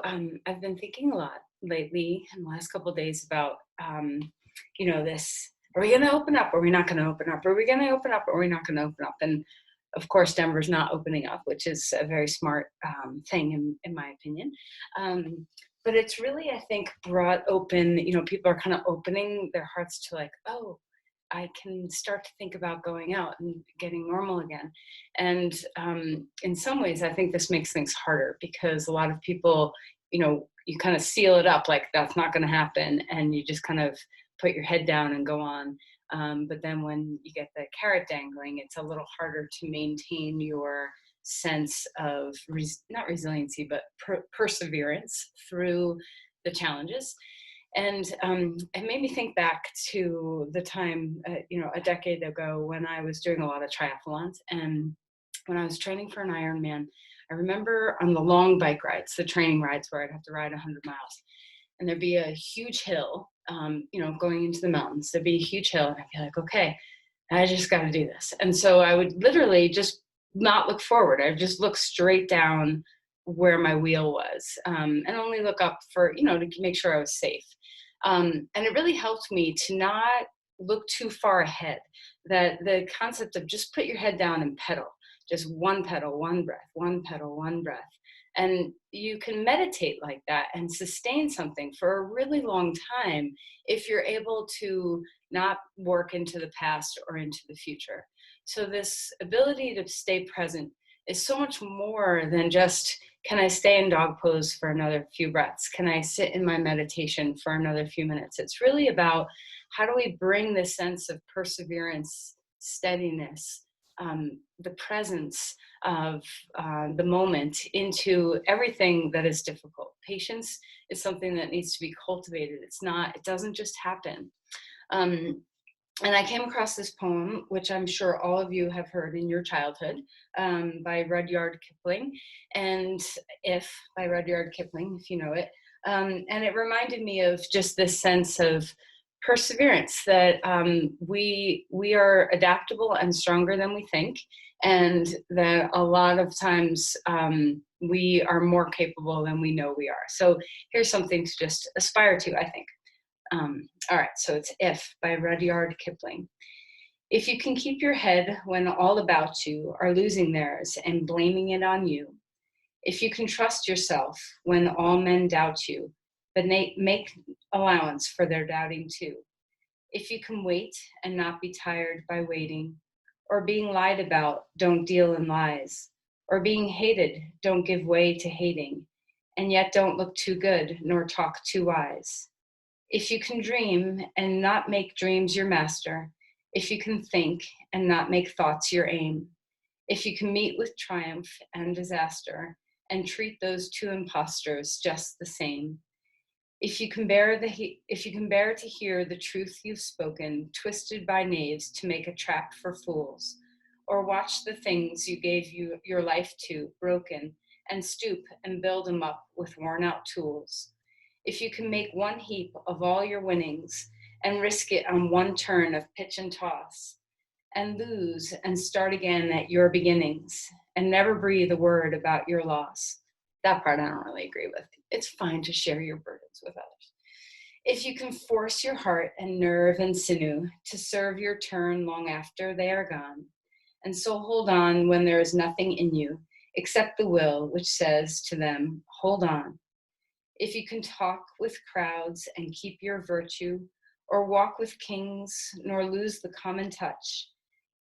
I've been thinking a lot lately in the last couple of days about, this, are we going to open up? Are we not going to open up? Are we going to open up? Or are we not going to open up? And of course, Denver's not opening up, which is a very smart thing in my opinion. But it's really, I think, brought open, people are kind of opening their hearts to like, oh, I can start to think about going out and getting normal again. And in some ways, I think this makes things harder because a lot of people, you kind of seal it up like that's not going to happen. And you just kind of put your head down and go on. But then when you get the carrot dangling, it's a little harder to maintain your sense of not resiliency, but perseverance through the challenges. And it made me think back to the time, a decade ago when I was doing a lot of triathlons. And when I was training for an Ironman, I remember on the long bike rides, the training rides where I'd have to ride 100 miles, and there'd be a huge hill, going into the mountains. There'd be a huge hill, and I'd be like, okay, I just got to do this. And so I would literally just not look forward. I'd just look straight down where my wheel was, and only look up for, to make sure I was safe. And it really helped me to not look too far ahead. That the concept of just put your head down and pedal, just one pedal, one breath, one pedal, one breath. And you can meditate like that and sustain something for a really long time if you're able to not work into the past or into the future. So, this ability to stay present is so much more than just, can I stay in dog pose for another few breaths? Can I sit in my meditation for another few minutes? It's really about how do we bring this sense of perseverance, steadiness, the presence of the moment into everything that is difficult. Patience is something that needs to be cultivated. It doesn't just happen. Um, and I came across this poem, which I'm sure all of you have heard in your childhood, by Rudyard Kipling, and by Rudyard Kipling, if you know it. And it reminded me of just this sense of perseverance, that we are adaptable and stronger than we think, and that a lot of times we are more capable than we know we are. So here's something to just aspire to, I think. All right, so it's If by Rudyard Kipling. If you can keep your head when all about you are losing theirs and blaming it on you, if you can trust yourself when all men doubt you, but make allowance for their doubting too, if you can wait and not be tired by waiting, or being lied about, don't deal in lies, or being hated, don't give way to hating, and yet don't look too good nor talk too wise. If you can dream and not make dreams your master, if you can think and not make thoughts your aim, if you can meet with triumph and disaster and treat those two impostors just the same, if you can bear to hear the truth you've spoken, twisted by knaves to make a trap for fools, or watch the things you gave your life to broken, and stoop and build them up with worn out tools, if you can make one heap of all your winnings and risk it on one turn of pitch and toss, and lose and start again at your beginnings, and never breathe a word about your loss. That part I don't really agree with. It's fine to share your burdens with others. If you can force your heart and nerve and sinew to serve your turn long after they are gone, and so hold on when there is nothing in you except the will which says to them, hold on. If you can talk with crowds and keep your virtue, or walk with kings nor lose the common touch,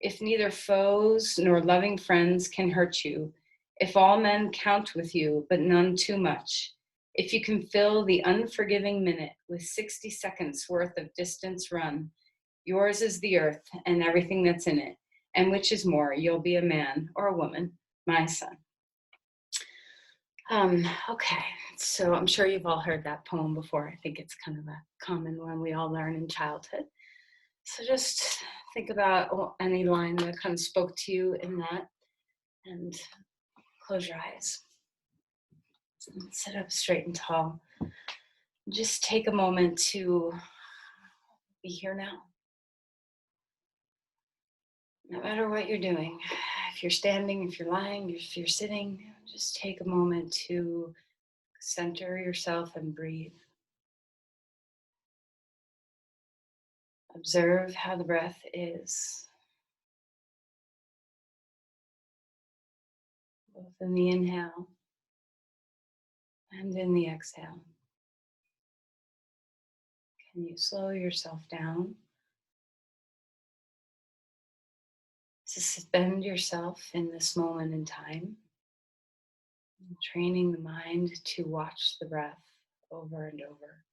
if neither foes nor loving friends can hurt you, if all men count with you but none too much, if you can fill the unforgiving minute with 60 seconds worth of distance run, yours is the earth and everything that's in it, and which is more, you'll be a man or a woman, my son. Okay, so I'm sure you've all heard that poem before. I think it's kind of a common one we all learn in childhood. So just think about any line that kind of spoke to you in that, and close your eyes. And sit up straight and tall. Just take a moment to be here now. No matter what you're doing, if you're standing, if you're lying, if you're sitting, just take a moment to Center yourself and breathe. Observe how the breath is, both in the inhale and in the exhale. Can you slow yourself down? Suspend yourself in this moment in time, training the mind to watch the breath over and over.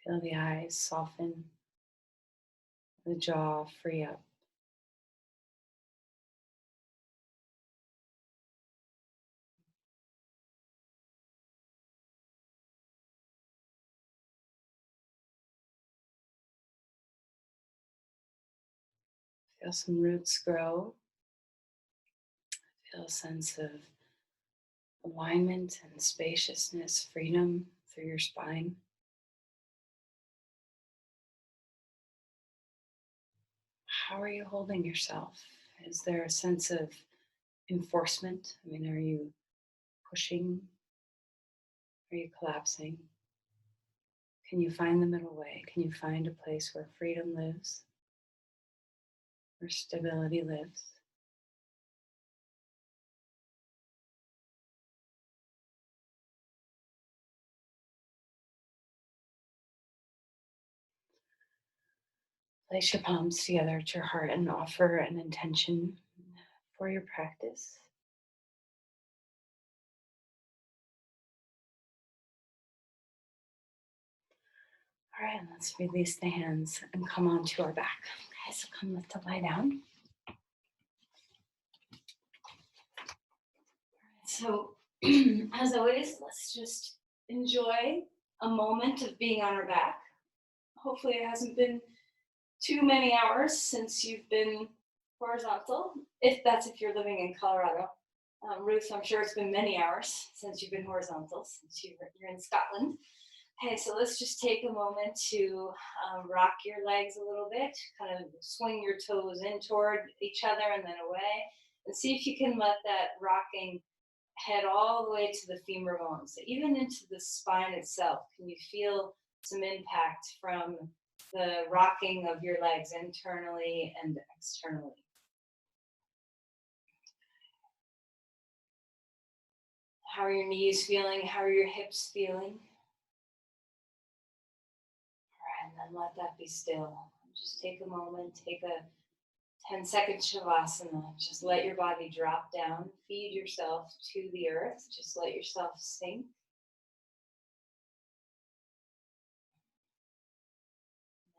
Feel the eyes soften, the jaw free up. Feel some roots grow. Feel a sense of alignment and spaciousness, freedom through your spine. How are you holding yourself? Is there a sense of enforcement? I mean, are you pushing? Are you collapsing? Can you find the middle way? Can you find a place where freedom lives, where stability lives? Place your palms together at your heart and offer an intention for your practice. All right, let's release the hands and come onto our back. Okay, so come to lie down. So, as always, let's just enjoy a moment of being on our back. Hopefully, it hasn't been too many hours since you've been horizontal, if you're living in Colorado. Ruth, I'm sure it's been many hours since you've been horizontal, since you're in Scotland. Okay, so let's just take a moment to rock your legs a little bit, kind of swing your toes in toward each other and then away, and see if you can let that rocking head all the way to the femur bones, even into the spine itself. Can you feel some impact from the rocking of your legs internally and externally? How are your knees feeling? How are your hips feeling? And then let that be still. Just take a moment, take a 10-second shavasana. Just let your body drop down, feed yourself to the earth. Just let yourself sink.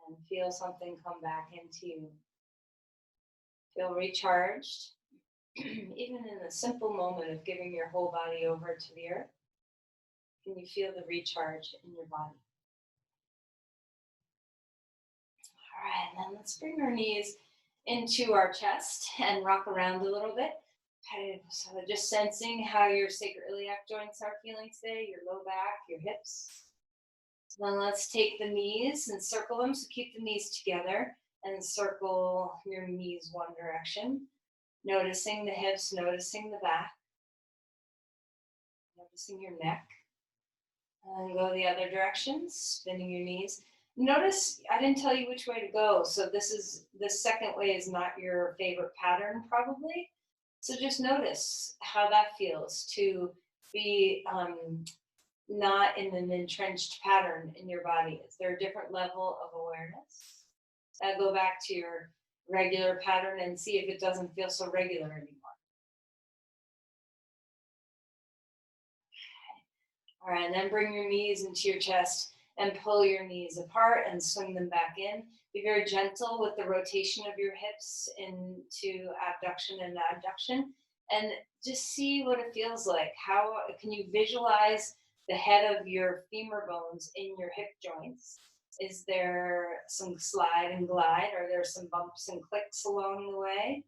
And feel something come back into you. Feel recharged. Even in the simple moment of giving your whole body over to the earth, can you feel the recharge in your body? All right, and then let's bring our knees into our chest and rock around a little bit. Okay, so just sensing how your sacroiliac joints are feeling today, your low back, your hips. So then let's take the knees and circle them. So keep the knees together and circle your knees one direction. Noticing the hips, noticing the back, noticing your neck. And go the other direction, spinning your knees. Notice I didn't tell you which way to go. So this second way is not your favorite pattern, probably. So just notice how that feels to be not in an entrenched pattern in your body. Is there a different level of awareness? Go back to your regular pattern and see if it doesn't feel so regular anymore. All right, and then bring your knees into your chest and pull your knees apart and swing them back in. Be very gentle with the rotation of your hips into abduction and adduction, and just see what it feels like. How can you visualize the head of your femur bones in your hip joints? Is there some slide and glide? Are there some bumps and clicks along the way?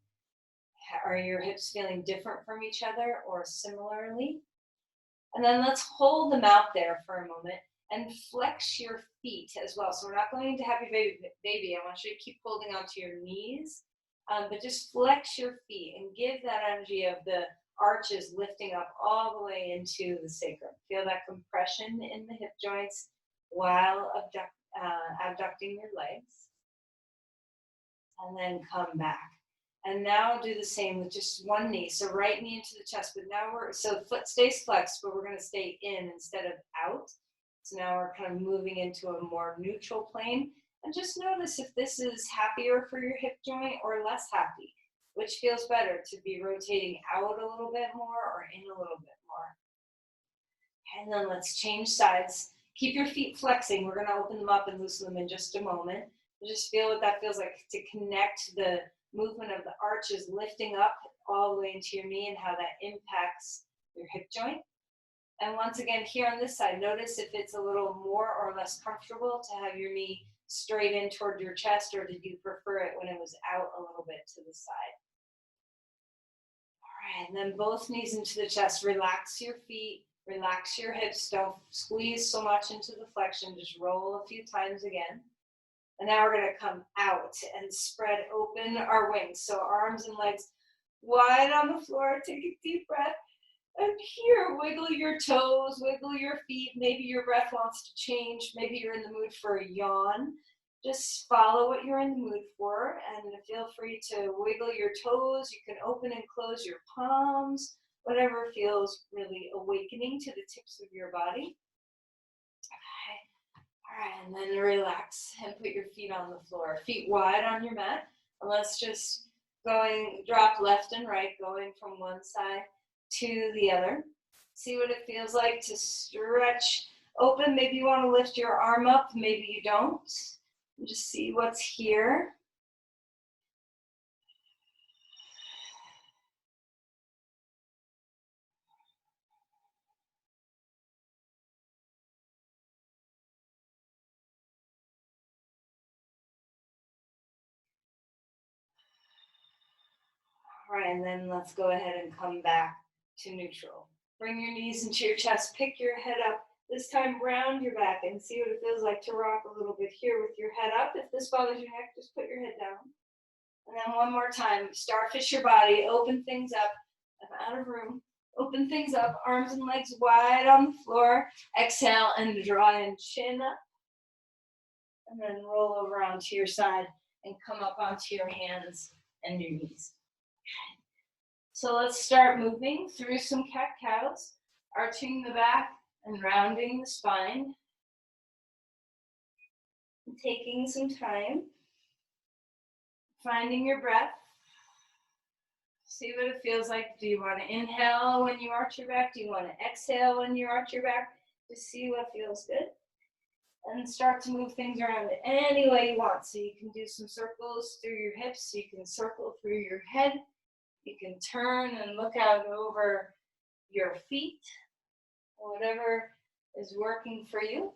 Are your hips feeling different from each other or similarly? And then let's hold them out there for a moment and flex your feet as well. So we're not going to happy baby. I want you to keep holding onto your knees, but just flex your feet and give that energy of the arches lifting up all the way into the sacrum. Feel that compression in the hip joints while abducting your legs. And then come back. And now do the same with just one knee. So right knee into the chest, but now so foot stays flexed, but we're gonna stay in instead of out. So now we're kind of moving into a more neutral plane. And just notice if this is happier for your hip joint or less happy. Which feels better, to be rotating out a little bit more or in a little bit more. And then let's change sides. Keep your feet flexing. We're gonna open them up and loosen them in just a moment. Just feel what that feels like to connect the movement of the arches lifting up all the way into your knee and how that impacts your hip joint. And once again, here on this side, notice if it's a little more or less comfortable to have your knee straight in toward your chest, or did you prefer it when it was out a little bit to the side? All right, and then both knees into the chest. Relax your feet, relax your hips. Don't squeeze so much into the flexion. Just roll a few times again. And now we're going to come out and spread open our wings. So arms and legs wide on the floor. Take a deep breath. And here, wiggle your toes, wiggle your feet. Maybe your breath wants to change. Maybe you're in the mood for a yawn. Just follow what you're in the mood for. And feel free to wiggle your toes. You can open and close your palms. Whatever feels really awakening to the tips of your body. All right, and then relax and put your feet on the floor. Feet wide on your mat. And let's just drop left and right, going from one side to the other. See what it feels like to stretch open. Maybe you want to lift your arm up, maybe you don't. And just see what's here. All right, and then let's go ahead and come back to neutral. Bring your knees into your chest, pick your head up. This time round your back and see what it feels like to rock a little bit here with your head up. If this bothers your neck, just put your head down. And then one more time, starfish your body, open things up. I'm out of room. Open things up, arms and legs wide on the floor. Exhale and draw in, chin up. And then roll over onto your side and come up onto your hands and your knees. So let's start moving through some cat-cows, arching the back and rounding the spine. And taking some time, finding your breath. See what it feels like. Do you want to inhale when you arch your back? Do you want to exhale when you arch your back? Just see what feels good. And start to move things around any way you want. So you can do some circles through your hips. You can circle through your head. You can turn and look out over your feet. Whatever is working for you.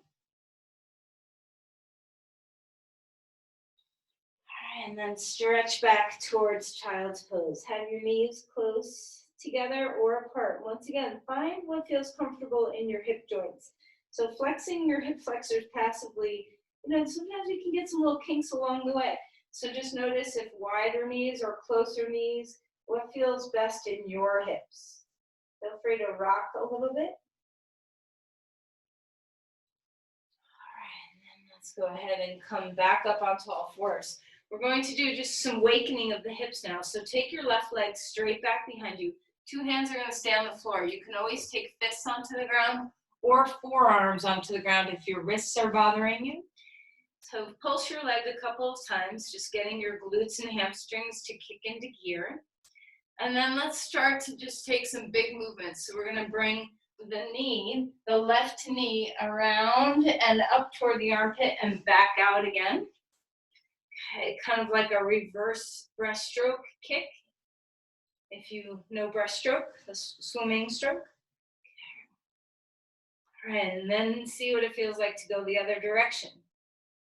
And then stretch back towards child's pose. Have your knees close together or apart. Once again, find what feels comfortable in your hip joints. So flexing your hip flexors passively, sometimes you can get some little kinks along the way. So just notice if wider knees or closer knees, what feels best in your hips. Feel free to rock a little bit. All right, and then let's go ahead and come back up onto all fours. We're going to do just some wakening of the hips now. So take your left leg straight back behind you. Two hands are going to stay on the floor. You can always take fists onto the ground or forearms onto the ground if your wrists are bothering you. So pulse your leg a couple of times, just getting your glutes and hamstrings to kick into gear. And then let's start to just take some big movements. So we're going to bring the left knee around and up toward the armpit and back out again. Okay, kind of like a reverse breaststroke kick. If you know breaststroke, the swimming stroke. All right, and then see what it feels like to go the other direction.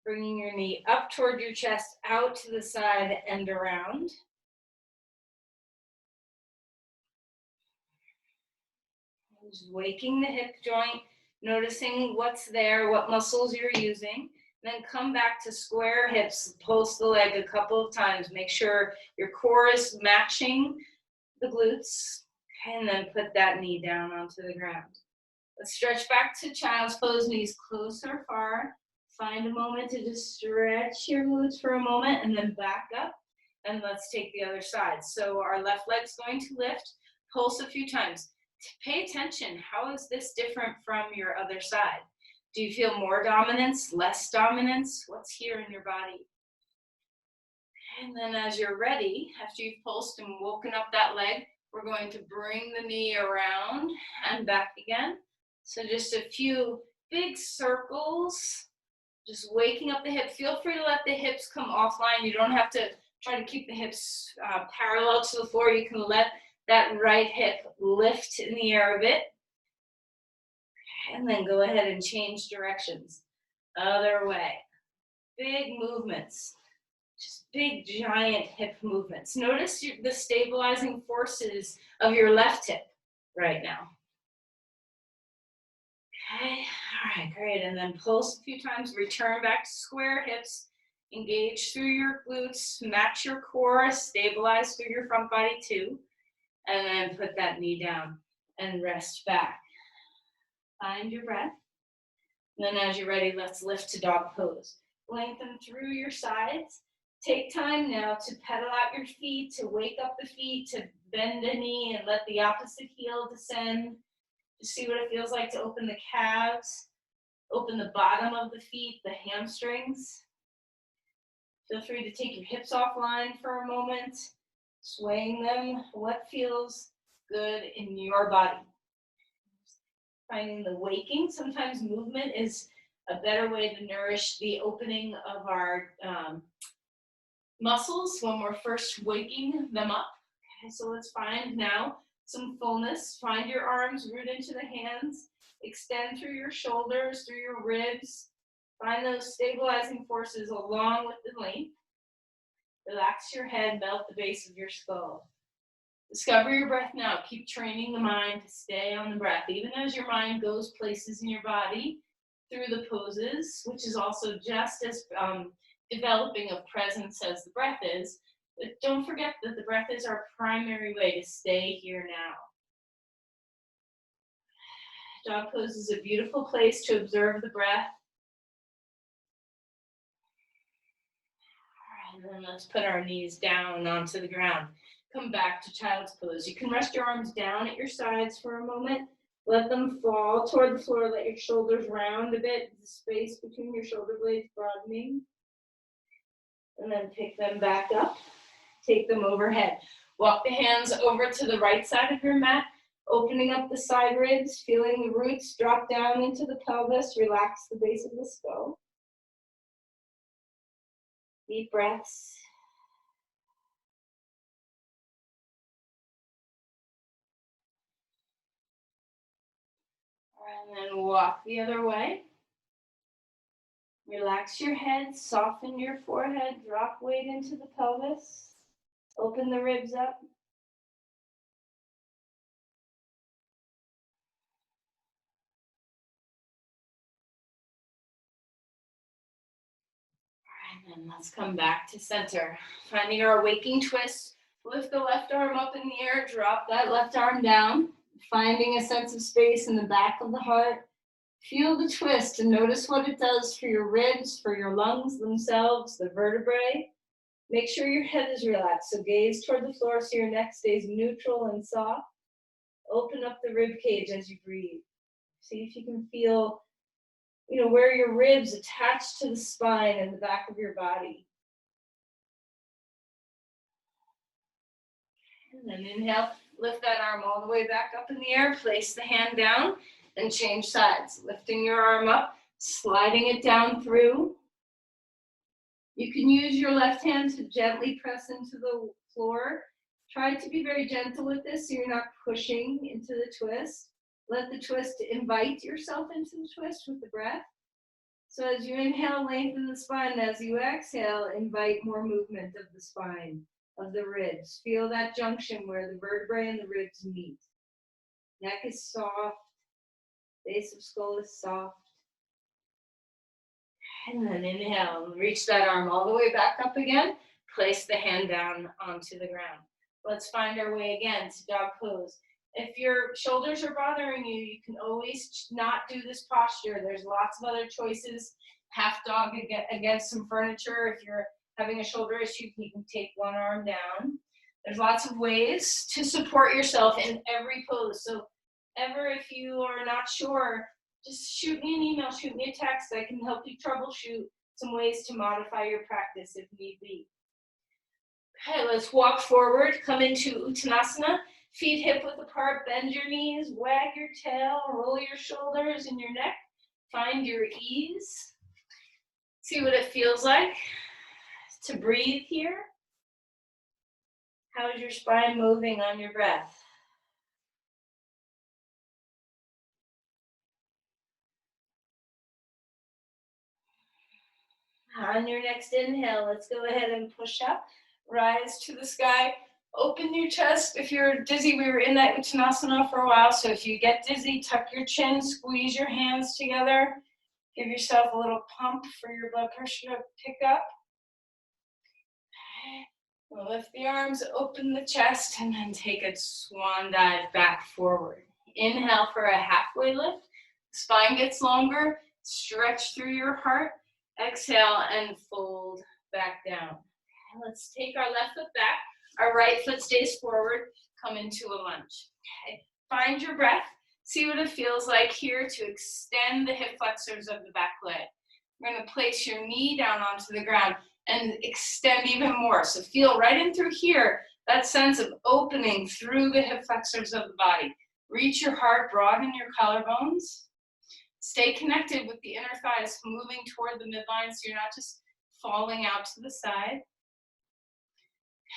Bringing your knee up toward your chest, out to the side and around. Just waking the hip joint, noticing what's there, what muscles you're using. Then come back to square hips, pulse the leg a couple of times. Make sure your core is matching the glutes. Okay, and then put that knee down onto the ground. Let's stretch back to child's pose, knees close or far. Find a moment to just stretch your glutes for a moment and then back up. And let's take the other side. So our left leg's going to lift, pulse a few times. Pay attention. How is this different from your other side? Do you feel more dominance, less dominance? What's here in your body? And then as you're ready, after you've pulsed and woken up that leg, we're going to bring the knee around and back again. So just a few big circles, just waking up the hip. Feel free to let the hips come offline. You don't have to try to keep the hips parallel to the floor. You can let that right hip lift in the air a bit. And then go ahead and change directions. Other way. Big movements. Just big, giant hip movements. Notice the stabilizing forces of your left hip right now. Okay, all right, great. And then pulse a few times, return back to square hips, engage through your glutes, match your core, stabilize through your front body too. And then put that knee down and rest back. Find your breath. And then as you're ready, let's lift to dog pose. Lengthen through your sides. Take time now to pedal out your feet, to wake up the feet, to bend a knee and let the opposite heel descend. Just see what it feels like to open the calves, open the bottom of the feet, the hamstrings. Feel free to take your hips offline for a moment, swaying them. What feels good in your body? Finding the waking. Sometimes movement is a better way to nourish the opening of our muscles when we're first waking them up. Okay, so let's find now some fullness. Find your arms, root into the hands, extend through your shoulders, through your ribs. Find those stabilizing forces along with the length. Relax your head, melt the base of your skull. Discover your breath now. Keep training the mind to stay on the breath, even as your mind goes places in your body through the poses, which is also just as developing of presence as the breath is. But don't forget that the breath is our primary way to stay here now. Dog pose is a beautiful place to observe the breath. All right, and then let's put our knees down onto the ground. Come back to child's pose. You can rest your arms down at your sides for a moment. Let them fall toward the floor. Let your shoulders round a bit, the space between your shoulder blades broadening. And then pick them back up. Take them overhead. Walk the hands over to the right side of your mat, opening up the side ribs, feeling the roots drop down into the pelvis. Relax the base of the skull. Deep breaths. And then walk the other way. Relax your head, soften your forehead, drop weight into the pelvis. Open the ribs up. All right, and then let's come back to center. Finding our waking twist. Lift the left arm up in the air, drop that left arm down. Finding a sense of space in the back of the heart. Feel the twist and notice what it does for your ribs, for your lungs themselves, the vertebrae. Make sure your head is relaxed, so gaze toward the floor so your neck stays neutral and soft. Open up the rib cage as you breathe. See if you can feel, where your ribs attach to the spine and the back of your body. And then inhale, lift that arm all the way back up in the air, place the hand down, and change sides. Lifting your arm up, sliding it down through. You can use your left hand to gently press into the floor. Try to be very gentle with this so you're not pushing into the twist. Let the twist invite yourself into the twist with the breath. So as you inhale, lengthen the spine. As you exhale, invite more movement of the spine, of the ribs. Feel that junction where the vertebrae and the ribs meet. Neck is soft. Base of skull is soft. And then inhale, reach that arm all the way back up again. Place the hand down onto the ground. Let's find our way again to dog pose. If your shoulders are bothering you, you can always not do this posture. There's lots of other choices. Half dog against some furniture. If you're having a shoulder issue, you can take one arm down. There's lots of ways to support yourself in every pose. So if you are not sure, just shoot me an email, shoot me a text. I can help you troubleshoot some ways to modify your practice if need be. Okay, let's walk forward, come into Uttanasana, feet hip width apart, bend your knees, wag your tail, roll your shoulders and your neck. Find your ease. See what it feels like to breathe here. How is your spine moving on your breath? On your next inhale, let's go ahead and push up, rise to the sky, open your chest. If you're dizzy, we were in that Uttanasana for a while, so if you get dizzy, tuck your chin, squeeze your hands together, give yourself a little pump for your blood pressure to pick up. Lift the arms, open the chest, and then take a swan dive back forward. Inhale for a halfway lift. Spine gets longer, stretch through your heart. Exhale and fold back down. And let's take our left foot back. Our right foot stays forward. Come into a lunge. Okay. Find your breath. See what it feels like here to extend the hip flexors of the back leg. We're going to place your knee down onto the ground and extend even more. So feel right in through here, that sense of opening through the hip flexors of the body. Reach your heart, broaden your collarbones. Stay connected with the inner thighs, moving toward the midline so you're not just falling out to the side.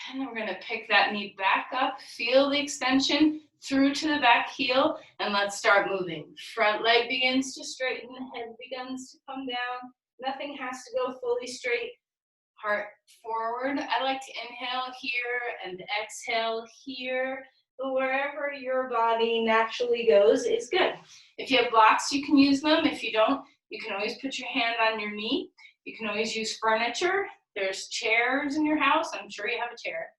And then we're going to pick that knee back up, feel the extension through to the back heel, and let's start moving. Front leg begins to straighten, head begins to come down. Nothing has to go fully straight. Heart forward. I like to inhale here and exhale here. But wherever your body naturally goes is good. If you have blocks, you can use them. If you don't, you can always put your hand on your knee. You can always use furniture. There's chairs in your house. I'm sure you have a chair.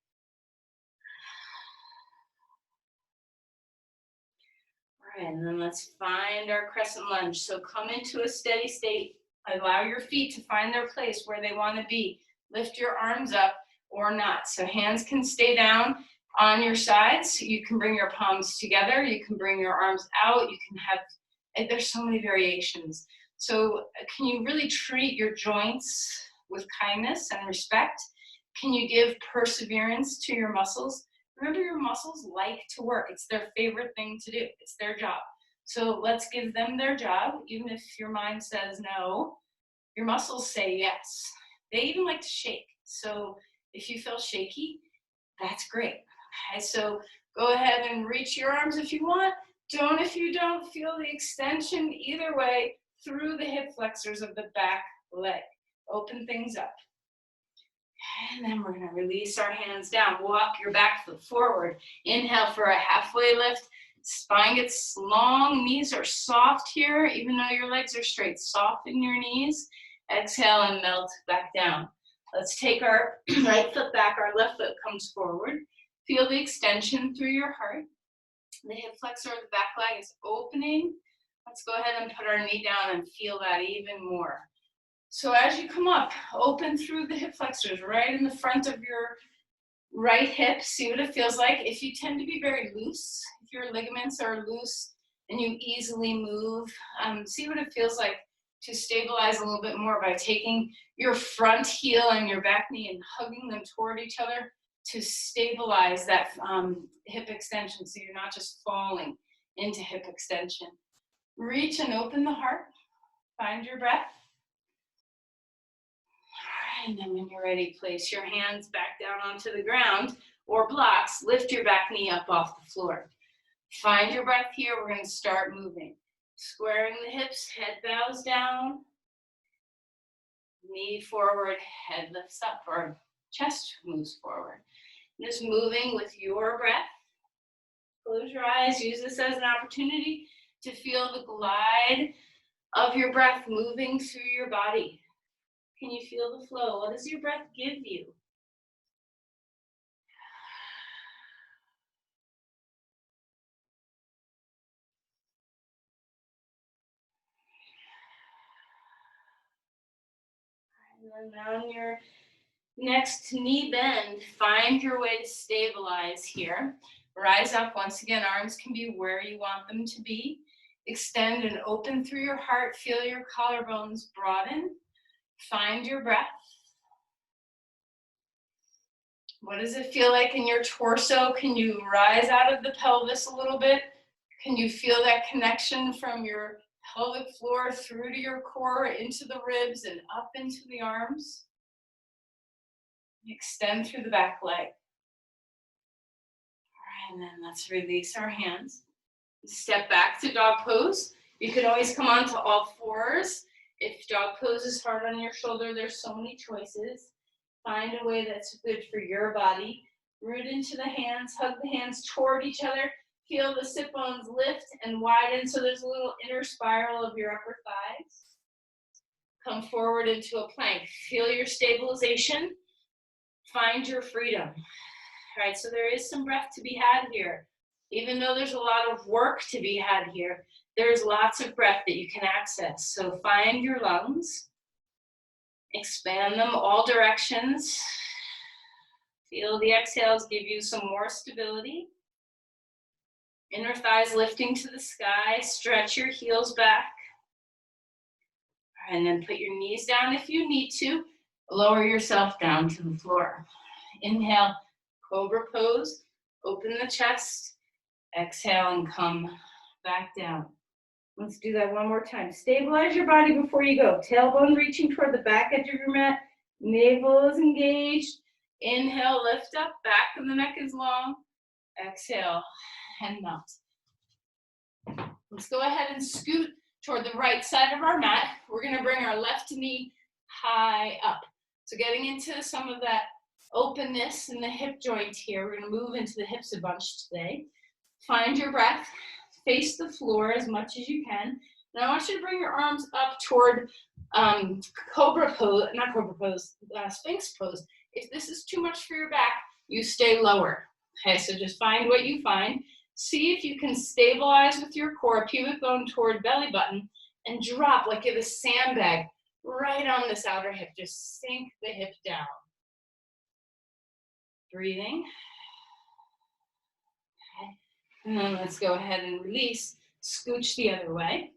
All right, and then let's find our crescent lunge. So come into a steady state. Allow your feet to find their place where they want to be. Lift your arms up or not. So hands can stay down on your sides. You can bring your palms together. You can bring your arms out. You can have, and there's so many variations. So can you really treat your joints with kindness and respect? Can you give perseverance to your muscles? Remember, your muscles like to work. It's their favorite thing to do. It's their job. So let's give them their job. Even if your mind says no, your muscles say yes. They even like to shake. So if you feel shaky, that's great. Okay, so go ahead and reach your arms if you want. Don't if you don't. Feel the extension either way through the hip flexors of the back leg. Open things up. And then we're going to release our hands down. Walk your back foot forward. Inhale for a halfway lift. Spine gets long. Knees are soft here, even though your legs are straight. Soften your knees. Exhale and melt back down. Let's take our right foot back. Our left foot comes forward. Feel the extension through your heart. The hip flexor of the back leg is opening. Let's go ahead and put our knee down and feel that even more. So as you come up, open through the hip flexors right in the front of your right hip. See what it feels like. If you tend to be very loose, if your ligaments are loose and you easily move, see what it feels like to stabilize a little bit more by taking your front heel and your back knee and hugging them toward each other to stabilize that hip extension so you're not just falling into hip extension. Reach and open the heart. Find your breath. And then when you're ready, place your hands back down onto the ground or blocks. Lift your back knee up off the floor. Find your breath here. We're going to start moving. Squaring the hips, head bows down. Knee forward, head lifts up, or chest moves forward. Just moving with your breath. Close your eyes. Use this as an opportunity to feel the glide of your breath moving through your body. Can you feel the flow? What does your breath give you? And then on your next knee bend, find your way to stabilize here. Rise up. Once again, arms can be where you want them to be. Extend and open through your heart. Feel your collarbones broaden. Find your breath. What does it feel like in your torso? Can you rise out of the pelvis a little bit? Can you feel that connection from your pelvic floor through to your core, into the ribs and up into the arms? Extend through the back leg. All right, and then let's release our hands. Step back to dog pose. You can always come onto all fours. If dog pose is hard on your shoulder, there's so many choices. Find a way that's good for your body. Root into the hands, hug the hands toward each other. Feel the sit bones lift and widen so there's a little inner spiral of your upper thighs. Come forward into a plank. Feel your stabilization. Find your freedom. All right, so there is some breath to be had here. Even though there's a lot of work to be had here, there's lots of breath that you can access. So find your lungs. Expand them all directions. Feel the exhales give you some more stability. Inner thighs lifting to the sky. Stretch your heels back. And then put your knees down if you need to. Lower yourself down to the floor. Inhale, cobra pose. Open the chest. Exhale and come back down. Let's do that one more time. Stabilize your body before you go. Tailbone reaching toward the back edge of your mat. Navel is engaged. Inhale, lift up. Back of the neck is long. Exhale and melt. Let's go ahead and scoot toward the right side of our mat. We're going to bring our left knee high up. So getting into some of that openness in the hip joint here. We're going to move into the hips a bunch today. Find your breath. Face the floor as much as you can. Now I want you to bring your arms up toward cobra pose, not cobra pose, sphinx pose. If this is too much for your back, you stay lower. Okay, so just find what you find. See if you can stabilize with your core, pubic bone toward belly button, and drop like you have a sandbag right on this outer hip. Just sink the hip down. Breathing. Okay. And then let's go ahead and release. Scooch the other way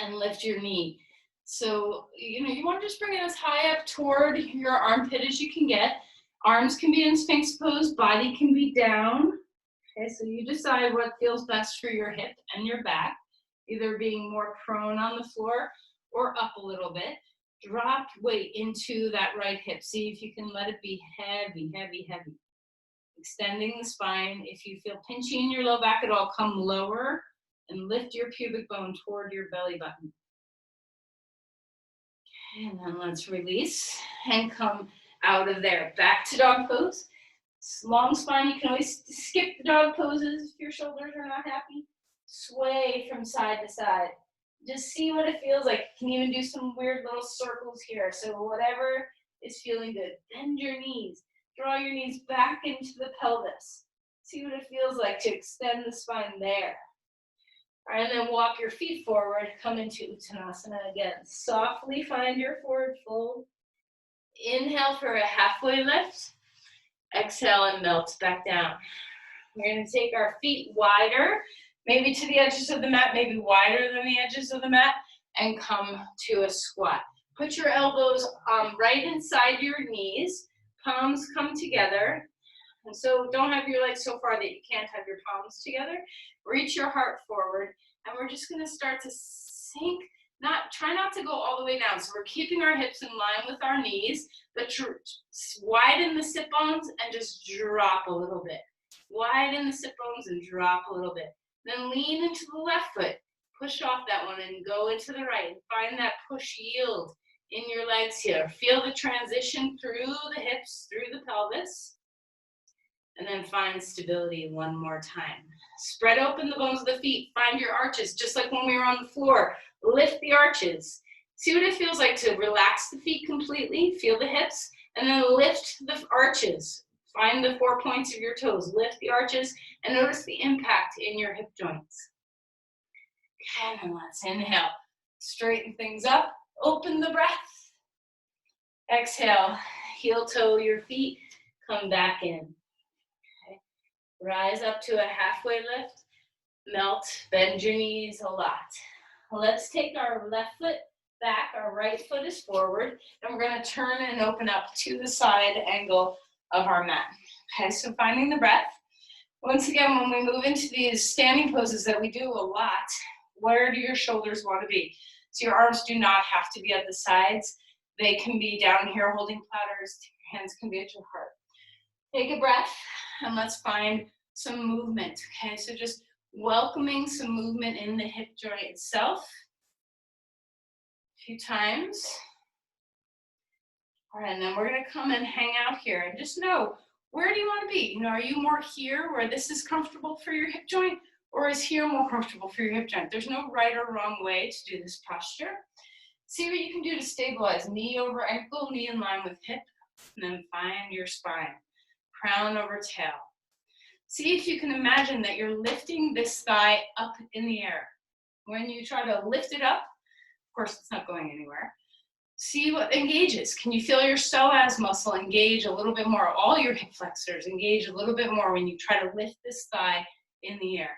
and lift your knee. So, you want to just bring it as high up toward your armpit as you can get. Arms can be in sphinx pose, body can be down. Okay, so you decide what feels best for your hip and your back, either being more prone on the floor or up a little bit. Drop weight into that right hip. See if you can let it be heavy, heavy, heavy. Extending the spine. If you feel pinchy in your low back at all, come lower and lift your pubic bone toward your belly button. And then let's release and come out of there. Back to dog pose. Long spine, you can always skip the dog poses if your shoulders are not happy. Sway from side to side. Just see what it feels like. You can even do some weird little circles here. So whatever is feeling good. Bend your knees. Draw your knees back into the pelvis. See what it feels like to extend the spine there. All right, and then walk your feet forward. Come into Uttanasana again. Softly find your forward fold. Inhale for a halfway lift. Exhale and melt back down. We're going to take our feet wider, maybe to the edges of the mat, maybe wider than the edges of the mat, and come to a squat. Put your elbows right inside your knees. Palms come together. And so don't have your legs so far that you can't have your palms together. Reach your heart forward. And we're just going to start to sink. Try not to go all the way down. So we're keeping our hips in line with our knees, but widen the sit bones and just drop a little bit. Widen the sit bones and drop a little bit. Then lean into the left foot. Push off that one and go into the right. Find that push yield in your legs here. Feel the transition through the hips, through the pelvis. And then find stability one more time. Spread open the bones of the feet. Find your arches, just like when we were on the floor. Lift the arches. See what it feels like to relax the feet completely. Feel the hips. And then lift the arches. Find the 4 points of your toes. Lift the arches and notice the impact in your hip joints. Okay, and let's inhale. Straighten things up. Open the breath. Exhale. Heel toe your feet. Come back in. Okay. Rise up to a halfway lift. Melt. Bend your knees a lot. Let's take our left foot back. Our right foot is forward. And we're going to turn and open up to the side angle of our mat. Okay, so finding the breath. Once again, when we move into these standing poses that we do a lot, where do your shoulders want to be? So your arms do not have to be at the sides. They can be down here holding platters. Your hands can be at your heart. Take a breath and let's find some movement. Okay, so just welcoming some movement in the hip joint itself. A few times. All right, and then we're going to come and hang out here and just know, where do you want to be? You know, are you more here where this is comfortable for your hip joint, or is here more comfortable for your hip joint? There's no right or wrong way to do this posture. See what you can do to stabilize. Knee over ankle, knee in line with hip, and then find your spine. Crown over tail. See if you can imagine that you're lifting this thigh up in the air. When you try to lift it up, of course it's not going anywhere. See what engages. Can you feel your psoas muscle engage a little bit more? All your hip flexors engage a little bit more when you try to lift this thigh in the air.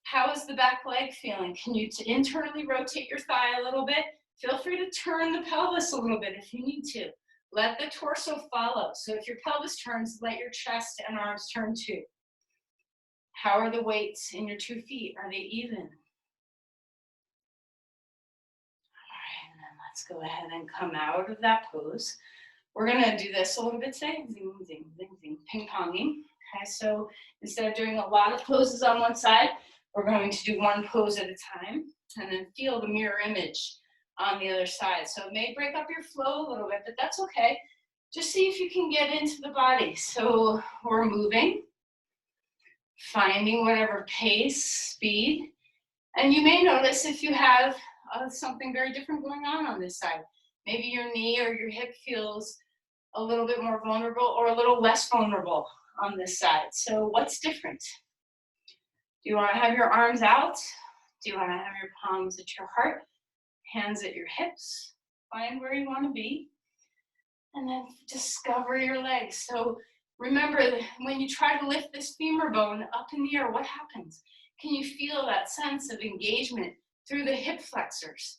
How is the back leg feeling? Can you internally rotate your thigh a little bit? Feel free to turn the pelvis a little bit if you need to. Let the torso follow. So if your pelvis turns, let your chest and arms turn too. How are the weights in your 2 feet? Are they even? Let's go ahead and come out of that pose. We're going to do this a little bit today. Zing, zing, zing, zing, ping-ponging. Okay, so instead of doing a lot of poses on one side, we're going to do one pose at a time and then feel the mirror image on the other side. So it may break up your flow a little bit, but that's okay. Just see if you can get into the body. So we're moving, finding whatever pace, speed, and you may notice if you have something very different going on this side. Maybe your knee or your hip feels a little bit more vulnerable or a little less vulnerable on this side. So what's different? Do you want to have your arms out? Do you want to have your palms at your heart? Hands at your hips? Find where you want to be. And then discover your legs. So remember that when you try to lift this femur bone up in the air, what happens? Can you feel that sense of engagement through the hip flexors?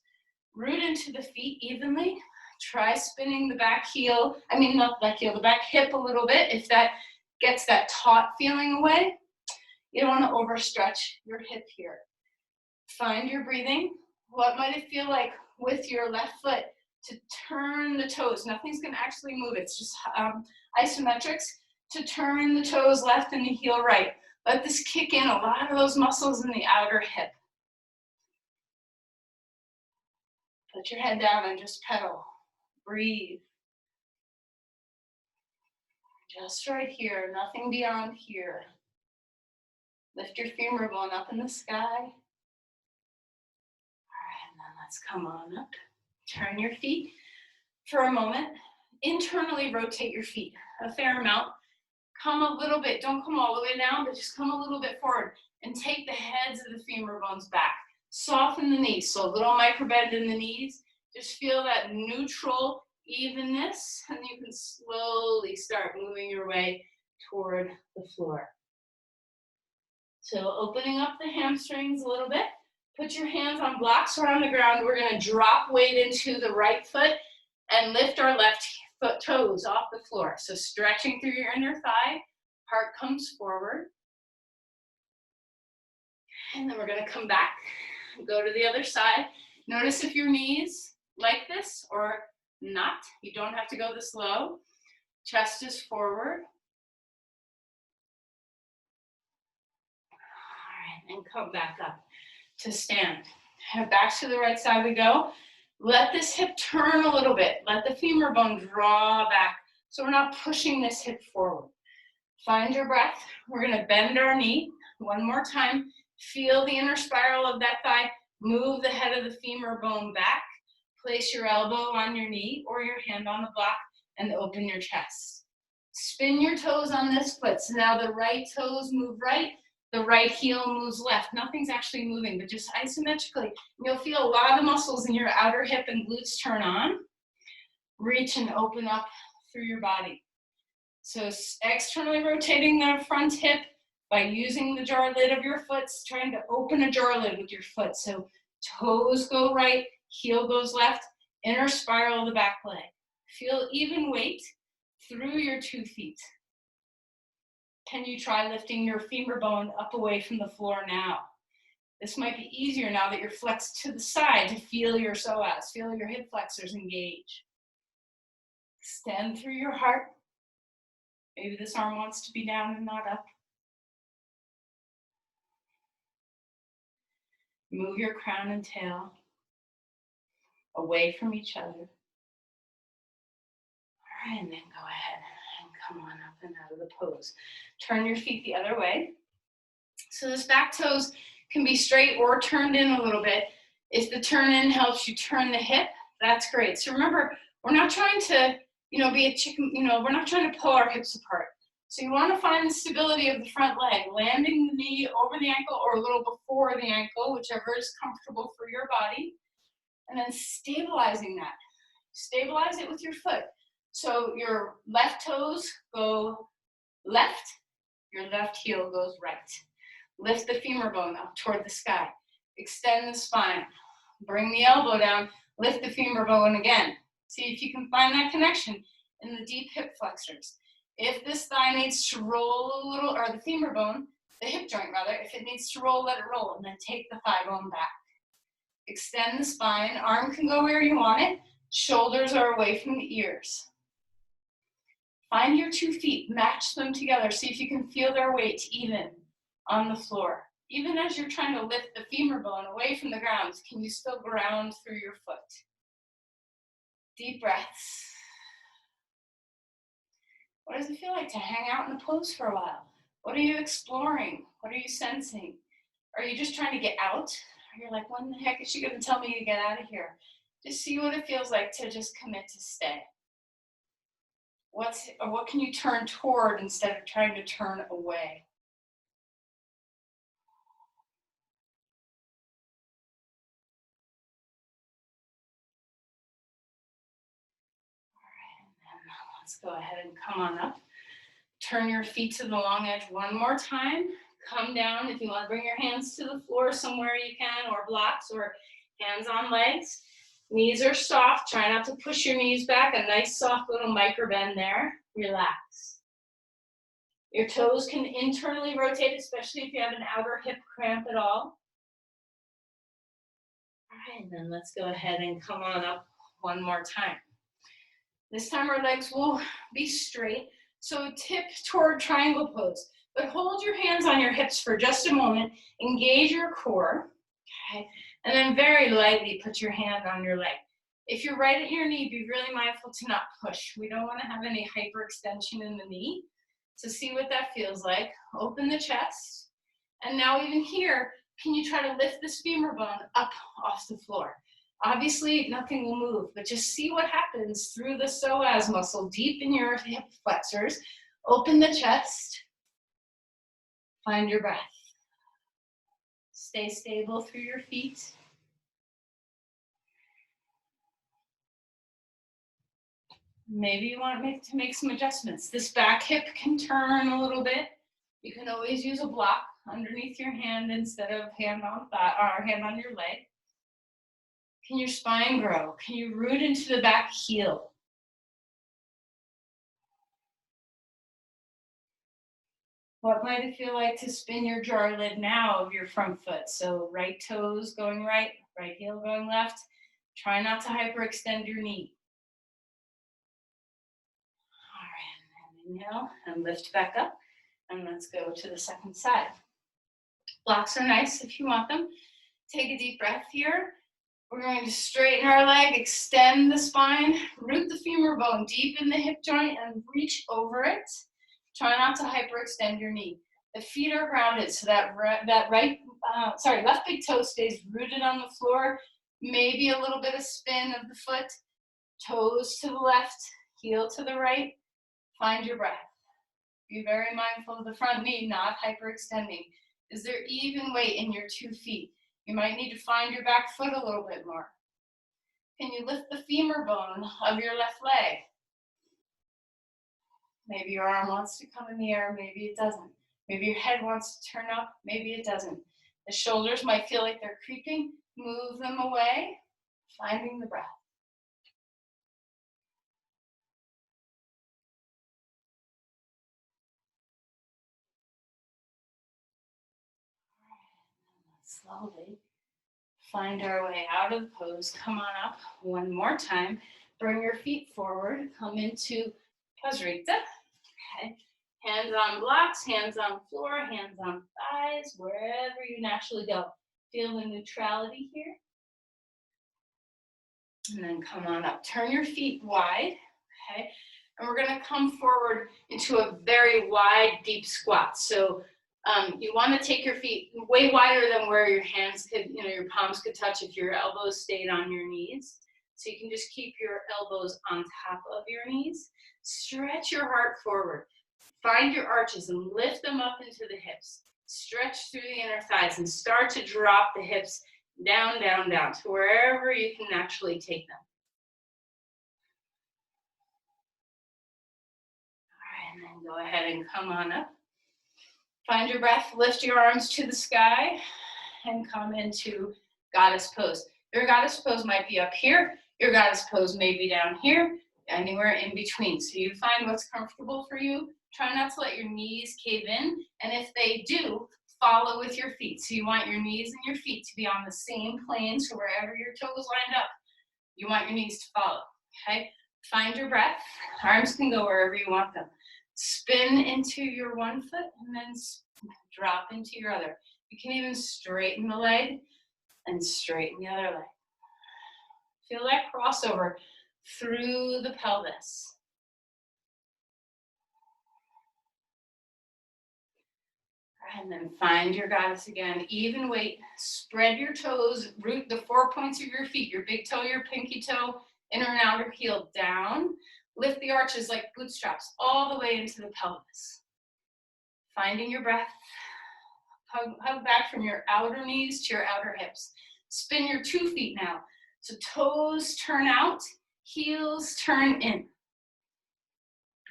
Root into the feet evenly. Try spinning the back heel, not the back heel, the back hip a little bit if that gets that taut feeling away. You don't want to overstretch your hip here. Find your breathing. What might it feel like with your left foot to turn the toes? Nothing's going to actually move. It's just isometrics to turn the toes left and the heel right. Let this kick in a lot of those muscles in the outer hip. Put your head down and just pedal. Breathe. Just right here, nothing beyond here. Lift your femur bone up in the sky. All right, and then let's come on up. Turn your feet for a moment. Internally rotate your feet a fair amount. Come a little bit, don't come all the way down, but just come a little bit forward and take the heads of the femur bones back. Soften the knees, so a little micro bend in the knees. Just feel that neutral evenness, and you can slowly start moving your way toward the floor. So opening up the hamstrings a little bit. Put your hands on blocks or on the ground. We're going to drop weight into the right foot and lift our left foot toes off the floor. So stretching through your inner thigh, heart comes forward. And then we're going to come back and go to the other side. Notice if your knees like this or not. You don't have to go this low. Chest is forward. All right, and come back up to stand. Back to the right side we go. Let this hip turn a little bit. Let the femur bone draw back so we're not pushing this hip forward. Find your breath. We're gonna bend our knee one more time. Feel the inner spiral of that thigh. Move the head of the femur bone back. Place your elbow on your knee or your hand on the block and open your chest. Spin your toes on this foot. So now the right toes move right, the right heel moves left. Nothing's actually moving, but just isometrically. You'll feel a lot of muscles in your outer hip and glutes turn on. Reach and open up through your body. So externally rotating the front hip by using the jar lid of your foot, trying to open a jar lid with your foot. So toes go right, heel goes left, inner spiral of the back leg. Feel even weight through your 2 feet. Can you try lifting your femur bone up away from the floor now? This might be easier now that you're flexed to the side to feel your psoas, feel your hip flexors engage. Extend through your heart. Maybe this arm wants to be down and not up. Move your crown and tail away from each other. All right, and then go ahead and come on up and out of the pose. Turn your feet the other way. So this back toes can be straight or turned in a little bit. If the turn in helps you turn the hip, that's great. So remember, we're not trying to, be a chicken, we're not trying to pull our hips apart. So you want to find the stability of the front leg, landing the knee over the ankle or a little before the ankle, whichever is comfortable for your body, and then stabilizing that. Stabilize it with your foot. So your left toes go left, your left heel goes right. Lift the femur bone up toward the sky. Extend the spine. Bring the elbow down, lift the femur bone again. See if you can find that connection in the deep hip flexors. If this thigh needs to roll a little, or the femur bone, the hip joint rather, if it needs to roll, let it roll, and then take the thigh bone back. Extend the spine, arm can go where you want it, shoulders are away from the ears. Find your 2 feet, match them together, see if you can feel their weight even on the floor. Even as you're trying to lift the femur bone away from the ground, can you still ground through your foot? Deep breaths. What does it feel like to hang out in a pose for a while? What are you exploring? What are you sensing? Are you just trying to get out? Or you're like, when the heck is she going to tell me to get out of here? Just see what it feels like to just commit to stay. What can you turn toward instead of trying to turn away? Let's go ahead and come on up. Turn your feet to the long edge one more time. Come down. If you want to bring your hands to the floor somewhere you can, or blocks, or hands on legs. Knees are soft. Try not to push your knees back. A nice soft little micro bend there. Relax. Your toes can internally rotate, especially if you have an outer hip cramp at all. All right, and then let's go ahead and come on up one more time. This time our legs will be straight. So tip toward triangle pose, but hold your hands on your hips for just a moment. Engage your core, okay? And then very lightly put your hand on your leg. If you're right at your knee, be really mindful to not push. We don't want to have any hyperextension in the knee. So see what that feels like. Open the chest. And now even here, can you try to lift this femur bone up off the floor? Obviously, nothing will move, but just see what happens through the psoas muscle deep in your hip flexors. Open the chest. Find your breath. Stay stable through your feet. Maybe you want to make some adjustments. This back hip can turn a little bit. You can always use a block underneath your hand instead of hand on thigh, or hand on your leg. Can your spine grow? Can you root into the back heel? What might it feel like to spin your jar lid now of your front foot? So right toes going right, right heel going left. Try not to hyperextend your knee. All right, and inhale and lift back up. And let's go to the second side. Blocks are nice if you want them. Take a deep breath here. We're going to straighten our leg, extend the spine, root the femur bone deep in the hip joint and reach over it. Try not to hyperextend your knee. The feet are grounded, so that left big toe stays rooted on the floor. Maybe a little bit of spin of the foot, toes to the left, heel to the right. Find your breath. Be very mindful of the front knee, not hyperextending. Is there even weight in your 2 feet? You might need to find your back foot a little bit more. Can you lift the femur bone of your left leg? Maybe your arm wants to come in the air, maybe it doesn't. Maybe your head wants to turn up, maybe it doesn't. The shoulders might feel like they're creeping. Move them away, finding the breath. Slowly find our way out of the pose. Come on up one more time. Bring your feet forward. Come into Pasrita. Okay. Hands on blocks, hands on floor, hands on thighs, wherever you naturally go. Feel the neutrality here. And then come on up. Turn your feet wide. Okay. And we're going to come forward into a very wide, deep squat. So you want to take your feet way wider than where your hands could, your palms could touch if your elbows stayed on your knees. So you can just keep your elbows on top of your knees. Stretch your heart forward. Find your arches and lift them up into the hips. Stretch through the inner thighs and start to drop the hips down, down, down to wherever you can naturally take them. All right, and then go ahead and come on up. Find your breath, lift your arms to the sky, and come into goddess pose. Your goddess pose might be up here. Your goddess pose may be down here, anywhere in between. So you find what's comfortable for you. Try not to let your knees cave in, and if they do, follow with your feet. So you want your knees and your feet to be on the same plane, so wherever your toes lined up, you want your knees to follow, okay? Find your breath. Arms can go wherever you want them. Spin into your one foot and then drop into your other. You can even straighten the leg and straighten the other leg. Feel that crossover through the pelvis. And then find your goddess again. Even weight. Spread your toes. Root the 4 points of your feet. Your big toe, your pinky toe, inner and outer heel down. Lift the arches like bootstraps all the way into the pelvis. Finding your breath. Hug back from your outer knees to your outer hips. Spin your 2 feet now. So toes turn out, heels turn in.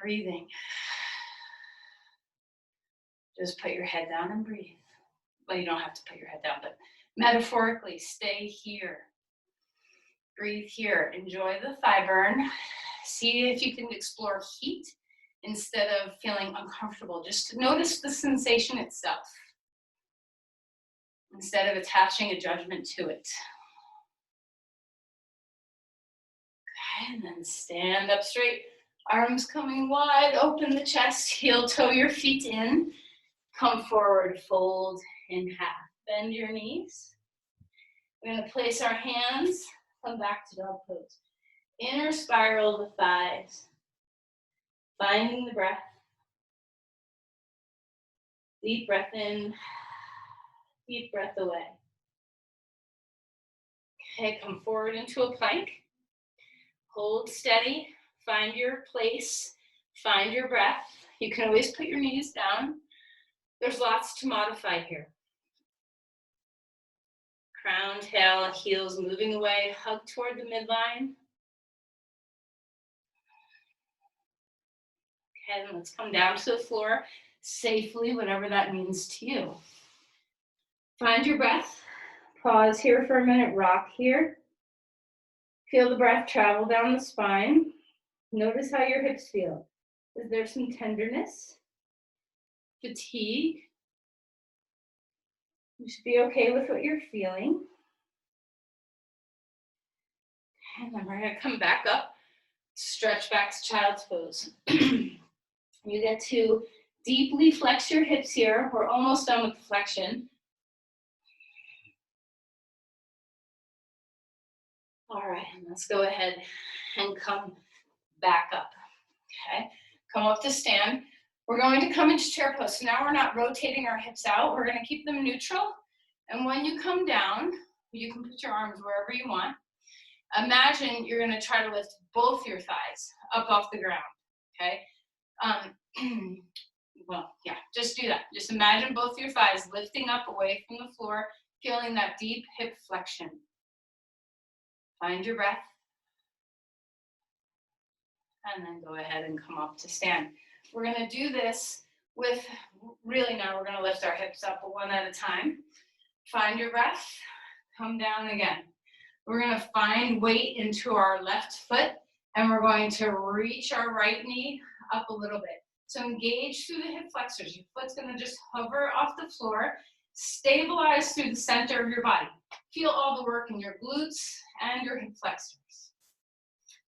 Breathing. Just put your head down and breathe. Well, you don't have to put your head down, but metaphorically, stay here. Breathe here. Enjoy the thigh burn. See if you can explore heat instead of feeling uncomfortable. Just notice the sensation itself instead of attaching a judgment to it. Okay, and then stand up straight. Arms coming wide, open the chest, heel toe your feet in. Come forward, fold in half. Bend your knees. We're going to place our hands, come back to dog pose. Inner spiral the thighs. Finding the breath. Deep breath in, deep breath away. Okay, come forward into a plank. Hold steady, find your place, find your breath. You can always put your knees down. There's lots to modify here. Crown, tail, heels moving away, hug toward the midline. Okay, then let's come down to the floor safely, whatever that means to you. Find your breath. Pause here for a minute, rock here. Feel the breath travel down the spine. Notice how your hips feel. Is there some tenderness? Fatigue? You should be okay with what you're feeling. And then we're gonna come back up, stretch back to child's pose. You get to deeply flex your hips here. We're almost done with the flexion. All right, and let's go ahead and come back up, okay? Come up to stand. We're going to come into chair pose. So now we're not rotating our hips out. We're going to keep them neutral. And when you come down, you can put your arms wherever you want. Imagine you're going to try to lift both your thighs up off the ground, okay? Well, yeah, just do that. Just imagine both your thighs lifting up away from the floor, feeling that deep hip flexion. Find your breath. And then go ahead and come up to stand. We're going to do this with, really now we're going to lift our hips up one at a time. Find your breath. Come down again. We're going to find weight into our left foot, and we're going to reach our right knee up a little bit. So engage through the hip flexors. Your foot's going to just hover off the floor. Stabilize through the center of your body. Feel all the work in your glutes and your hip flexors.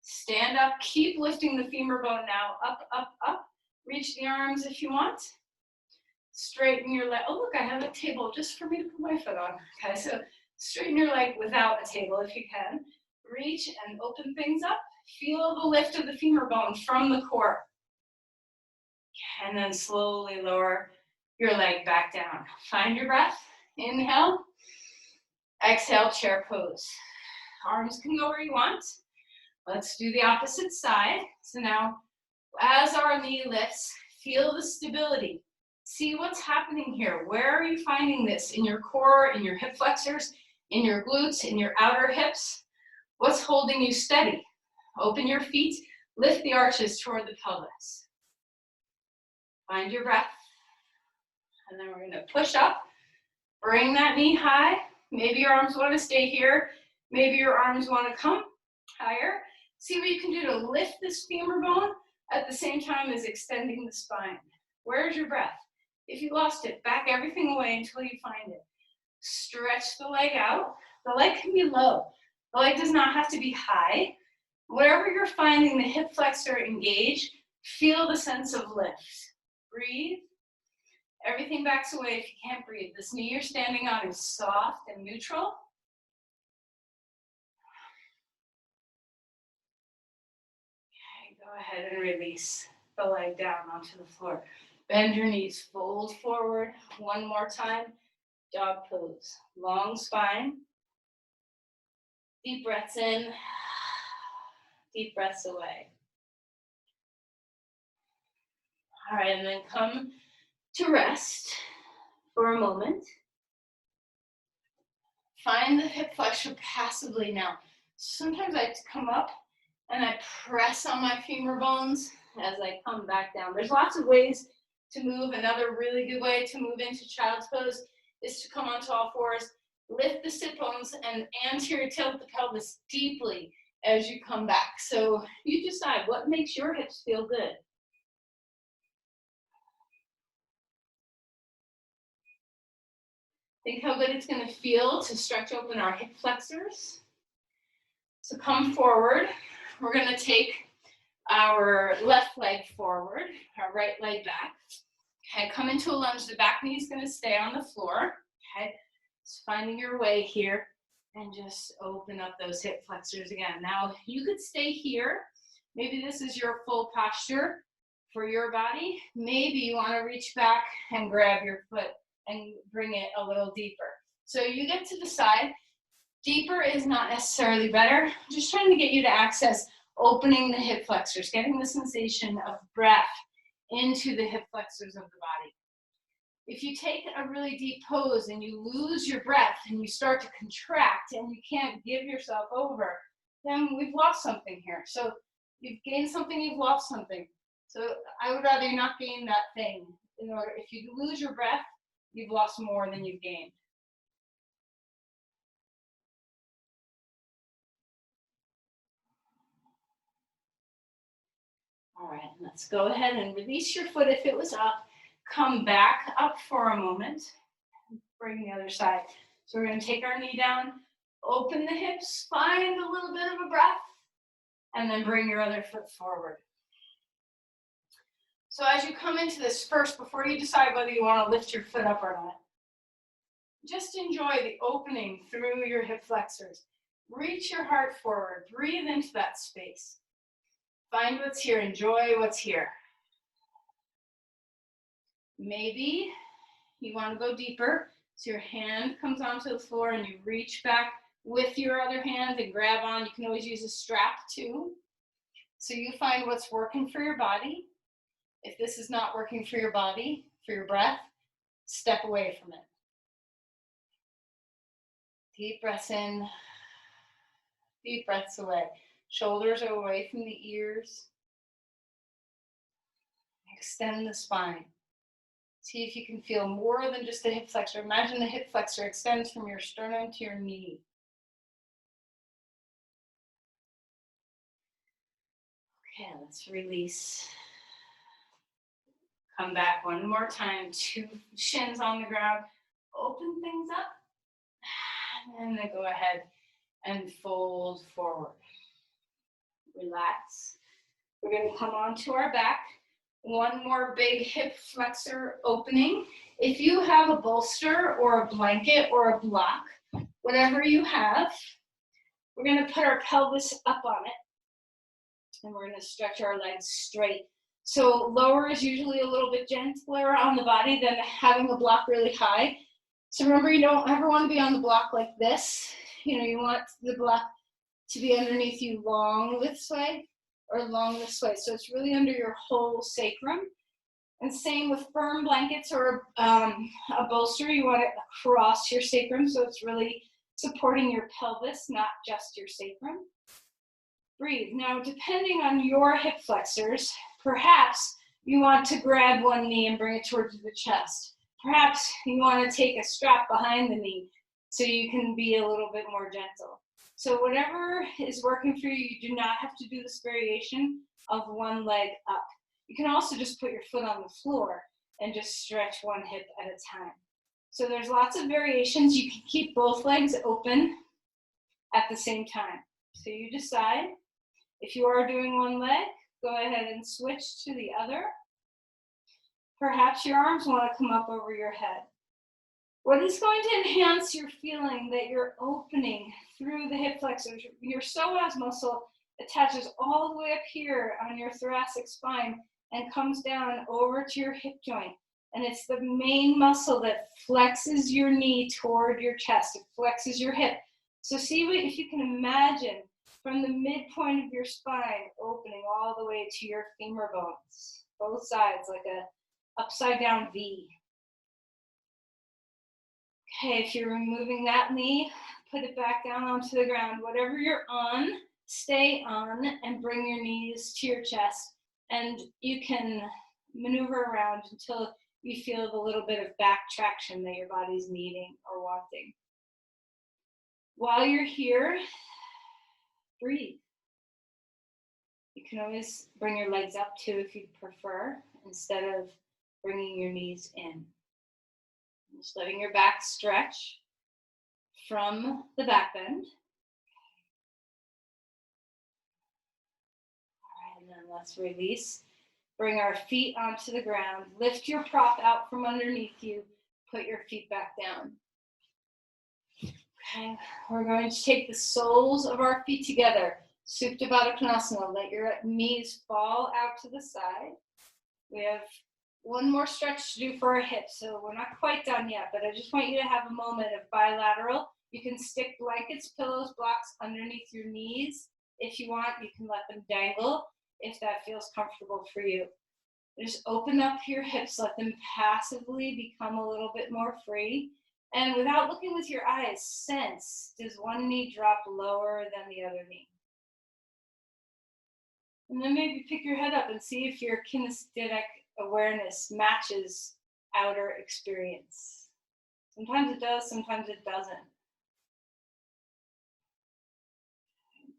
Stand up. Keep lifting the femur bone now. Up, up, up. Reach the arms if you want. Straighten your leg. Oh, look, I have a table just for me to put my foot on. Okay, so straighten your leg without a table if you can. Reach and open things up. Feel the lift of the femur bone from the core. And then slowly lower your leg back down. Find your breath. Inhale. Exhale, chair pose. Arms can go where you want. Let's do the opposite side. So now, as our knee lifts, feel the stability. See what's happening here. Where are you finding this? In your core, in your hip flexors, in your glutes, in your outer hips? What's holding you steady? Open your feet, lift the arches toward the pelvis. Find your breath. And then we're going to push up. Bring that knee high. Maybe your arms want to stay here. Maybe your arms want to come higher. See what you can do to lift this femur bone at the same time as extending the spine. Where's your breath? If you lost it, back everything away until you find it. Stretch the leg out. The leg can be low. The leg does not have to be high. Wherever you're finding the hip flexor engage, feel the sense of lift. Breathe. Everything backs away if you can't breathe. This knee you're standing on is soft and neutral. Okay, go ahead and release the leg down onto the floor. Bend your knees, fold forward. One more time. Dog pose. Long spine. Deep breaths in. Deep breaths away. All right, and then come to rest for a moment. Find the hip flexor passively now. Sometimes I come up and I press on my femur bones as I come back down. There's lots of ways to move. Another really good way to move into child's pose is to come onto all fours, lift the sit bones and anterior tilt the pelvis deeply as you come back. So you decide what makes your hips feel good. Think how good it's going to feel to stretch open our hip flexors. So come forward. We're going to take our left leg forward, our right leg back. Okay, come into a lunge. The back knee is going to stay on the floor. Okay, so finding your way here and just open up those hip flexors again. Now, you could stay here. Maybe this is your full posture for your body. Maybe you want to reach back and grab your foot and bring it a little deeper. So you get to decide. Deeper is not necessarily better. I'm just trying to get you to access opening the hip flexors, getting the sensation of breath into the hip flexors of the body. If you take a really deep pose and you lose your breath and you start to contract and you can't give yourself over, then we've lost something here. So you've gained something, you've lost something. So I would rather you not gain that thing. If you lose your breath, you've lost more than you've gained. All right, let's go ahead and release your foot if it was up. Come back up for a moment. Bring the other side. So we're going to take our knee down, open the hips, find a little bit of a breath, and then bring your other foot forward. So as you come into this first, before you decide whether you want to lift your foot up or not, just enjoy the opening through your hip flexors. Reach your heart forward. Breathe into that space. Find what's here. Enjoy what's here. Maybe you want to go deeper. So your hand comes onto the floor and you reach back with your other hand and grab on. You can always use a strap too. So you find what's working for your body. If this is not working for your body, for your breath, step away from it. Deep breaths in, deep breaths away. Shoulders are away from the ears. Extend the spine. See if you can feel more than just the hip flexor. Imagine the hip flexor extends from your sternum to your knee. Okay, let's release. Come back one more time. 2 shins on the ground. Open things up. And then go ahead and fold forward. Relax. We're going to come onto our back. One more big hip flexor opening. If you have a bolster or a blanket or a block, whatever you have, we're going to put our pelvis up on it. And we're going to stretch our legs straight. So lower is usually a little bit gentler on the body than having a block really high. So remember, you don't ever want to be on the block like this. You know, you want the block to be underneath you long this way or long this way. So it's really under your whole sacrum. And same with firm blankets or a bolster, you want it across your sacrum. So it's really supporting your pelvis, not just your sacrum. Breathe. Now, depending on your hip flexors, perhaps you want to grab one knee and bring it towards the chest. Perhaps you want to take a strap behind the knee so you can be a little bit more gentle. So whatever is working for you, you do not have to do this variation of one leg up. You can also just put your foot on the floor and just stretch one hip at a time. So there's lots of variations. You can keep both legs open at the same time. So you decide. If you are doing one leg, go ahead and switch to the other. Perhaps your arms want to come up over your head. What is going to enhance your feeling that you're opening through the hip flexors? Your psoas muscle attaches all the way up here on your thoracic spine and comes down over to your hip joint. And it's the main muscle that flexes your knee toward your chest. It flexes your hip. So see if you can imagine from the midpoint of your spine opening all the way to your femur bones, both sides, like a upside down V. Okay, if you're removing that knee, put it back down onto the ground. Whatever you're on, stay on and bring your knees to your chest. And you can maneuver around until you feel the little bit of back traction that your body's needing or wanting. While you're here, breathe. You can always bring your legs up too if you prefer, instead of bringing your knees in. Just letting your back stretch from the back bend. All right, and then let's release. Bring our feet onto the ground. Lift your prop out from underneath you. Put your feet back down. Okay, we're going to take the soles of our feet together. Supta Baddha Konasana. Let your knees fall out to the side. We have one more stretch to do for our hips, so we're not quite done yet, but I just want you to have a moment of bilateral. You can stick blankets, pillows, blocks underneath your knees. If you want, you can let them dangle if that feels comfortable for you. Just open up your hips, let them passively become a little bit more free. And without looking with your eyes, sense, does one knee drop lower than the other knee? And then maybe pick your head up and see if your kinesthetic awareness matches outer experience. Sometimes it does, sometimes it doesn't.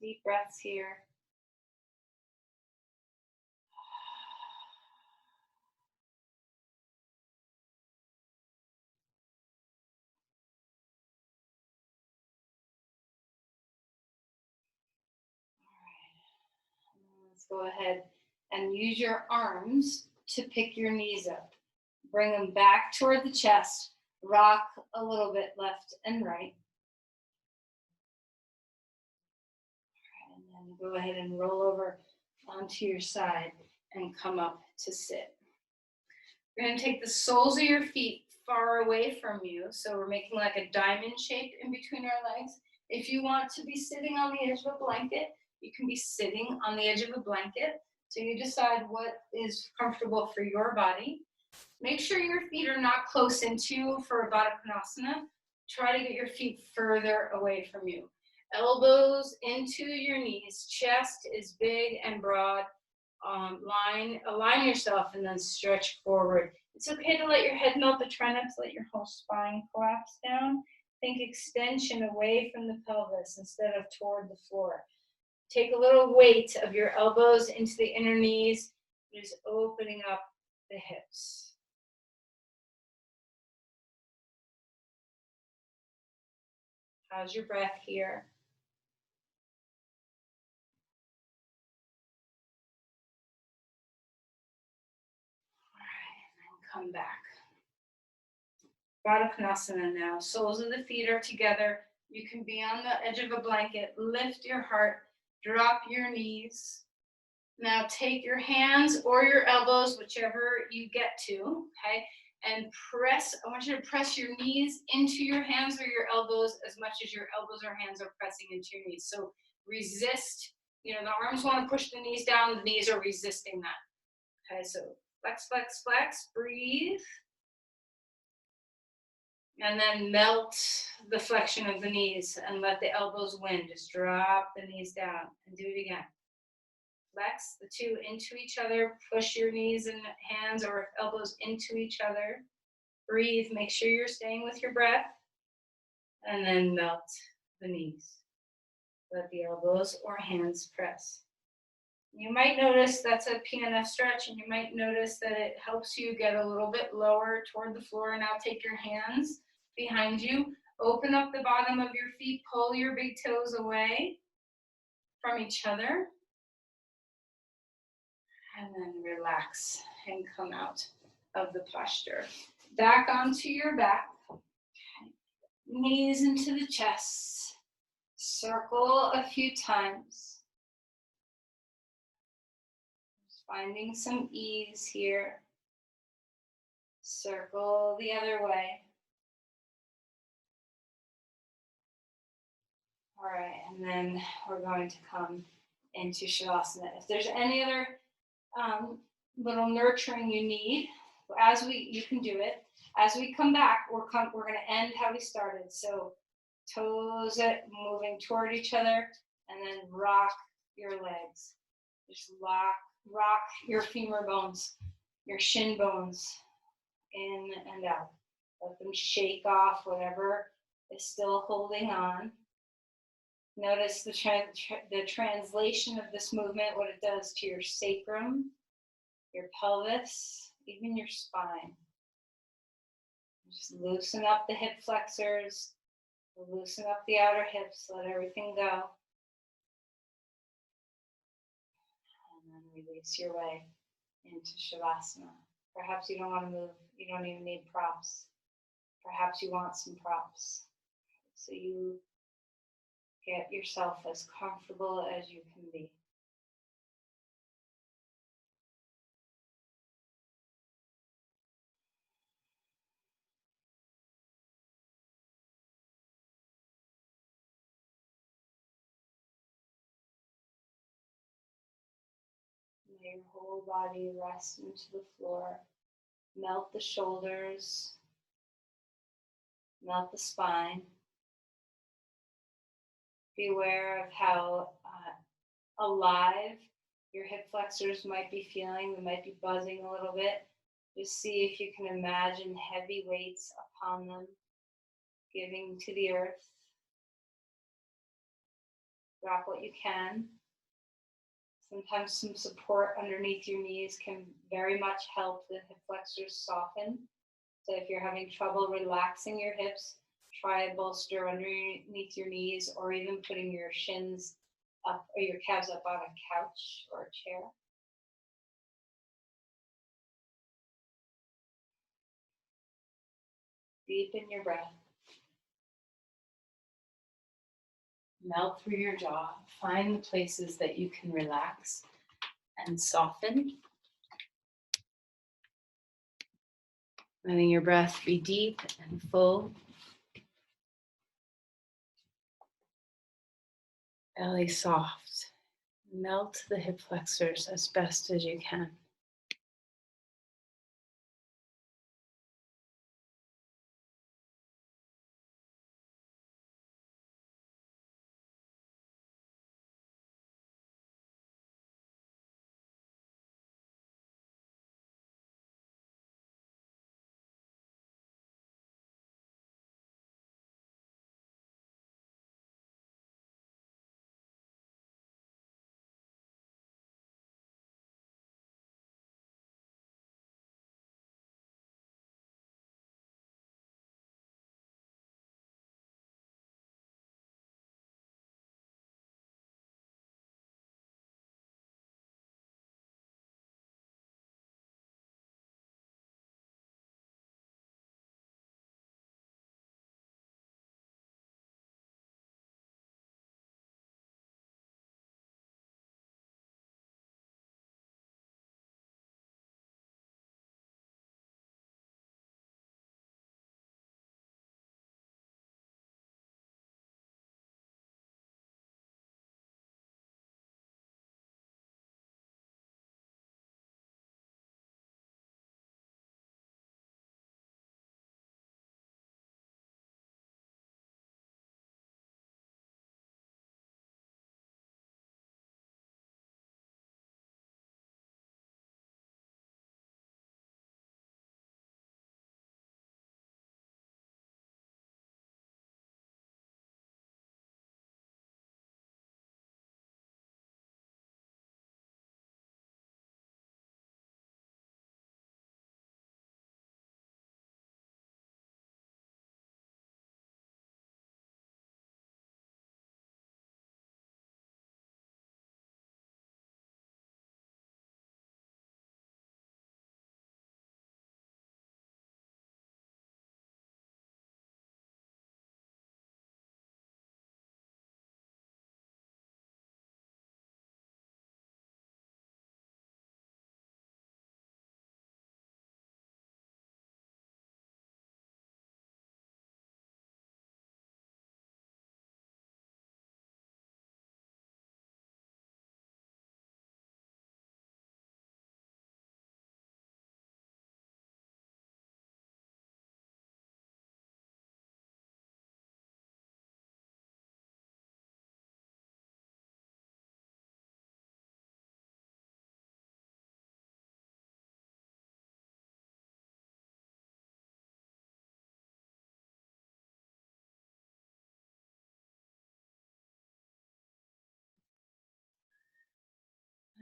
Deep breaths here. Let's go ahead and use your arms to pick your knees up. Bring them back toward the chest. Rock a little bit left and right. And then go ahead and roll over onto your side and come up to sit. You're gonna take the soles of your feet far away from you. So we're making like a diamond shape in between our legs. If you want to be sitting on the edge of a blanket, you can be sitting on the edge of a blanket. So you decide what is comfortable for your body. Make sure your feet are not close into you for Baddha Konasana. Try to get your feet further away from you. Elbows into your knees. Chest is big and broad. Align yourself and then stretch forward. It's okay to let your head melt, but try not to let your whole spine collapse down. Think extension away from the pelvis instead of toward the floor. Take a little weight of your elbows into the inner knees, just opening up the hips. How's your breath here? All right, and then come back. Baddha Konasana now. Soles of the feet are together. You can be on the edge of a blanket. Lift your heart. Drop your knees. Now take your hands or your elbows, whichever you get to, okay? And press, I want you to press your knees into your hands or your elbows as much as your elbows or hands are pressing into your knees. So resist, the arms want to push the knees down, the knees are resisting that. Okay, so flex, flex, flex, breathe. And then melt the flexion of the knees and let the elbows win. Just drop the knees down and do it again. Flex the two into each other. Push your knees and hands or elbows into each other. Breathe. Make sure you're staying with your breath. And then melt the knees. Let the elbows or hands press. You might notice that's a PNF stretch, and you might notice that it helps you get a little bit lower toward the floor. Now take your hands behind you. Open up the bottom of your feet. Pull your big toes away from each other. And then relax and come out of the posture. Back onto your back. Okay. Knees into the chest. Circle a few times. Just finding some ease here. Circle the other way. All right, and then we're going to come into Shavasana. If there's any other little nurturing you need, you can do it. As we come back, we're going to end how we started. So toes moving toward each other, and then rock your legs. Just rock your femur bones, your shin bones, in and out. Let them shake off whatever is still holding on. Notice the translation of this movement, what it does to your sacrum, your pelvis, even your spine. Just loosen up the hip flexors, loosen up the outer hips, let everything go. And then release your way into Shavasana. Perhaps you don't want to move, you don't even need props. Perhaps you want some props. So you get yourself as comfortable as you can be. Let your whole body rest into the floor. Melt the shoulders. Melt the spine. Be aware of how alive your hip flexors might be feeling. They might be buzzing a little bit. Just see if you can imagine heavy weights upon them, giving to the earth. Drop what you can. Sometimes some support underneath your knees can very much help the hip flexors soften. So if you're having trouble relaxing your hips, try a bolster underneath your knees, or even putting your shins up or your calves up on a couch or a chair. Deepen your breath. Melt through your jaw. Find the places that you can relax and soften. Letting your breath be deep and full. Belly soft. Melt the hip flexors as best as you can.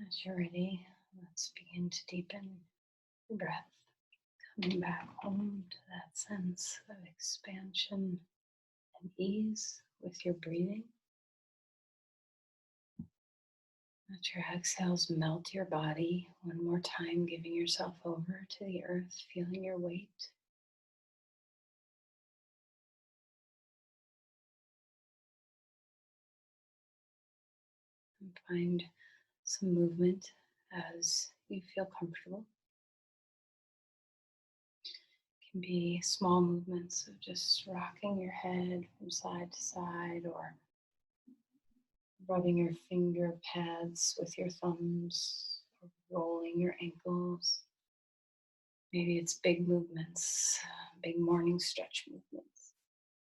As you're ready, let's begin to deepen your breath. Coming back home to that sense of expansion and ease with your breathing. Let your exhales melt your body one more time, giving yourself over to the earth, feeling your weight. And find some movement as you feel comfortable. It can be small movements of just rocking your head from side to side, or rubbing your finger pads with your thumbs, or rolling your ankles. Maybe it's big movements, big morning stretch movements.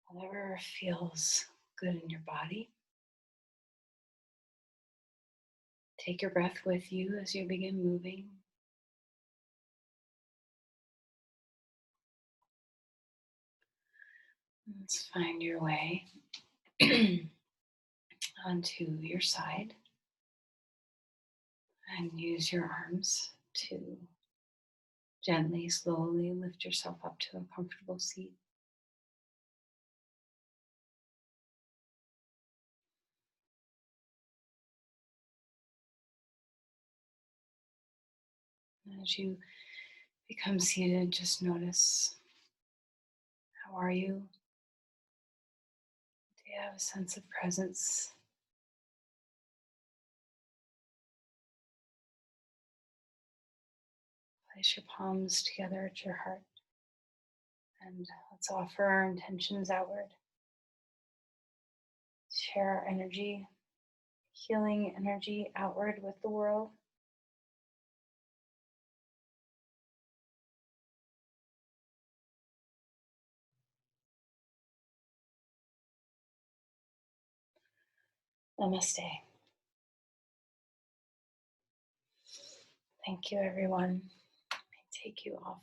Whatever feels good in your body. Take your breath with you as you begin moving. Let's find your way onto your side and use your arms to gently, slowly lift yourself up to a comfortable seat. As you become seated, just notice, how are you? Do you have a sense of presence? Place your palms together at your heart. And let's offer our intentions outward. Share our energy, healing energy outward with the world. Namaste. Thank you, everyone. I take you off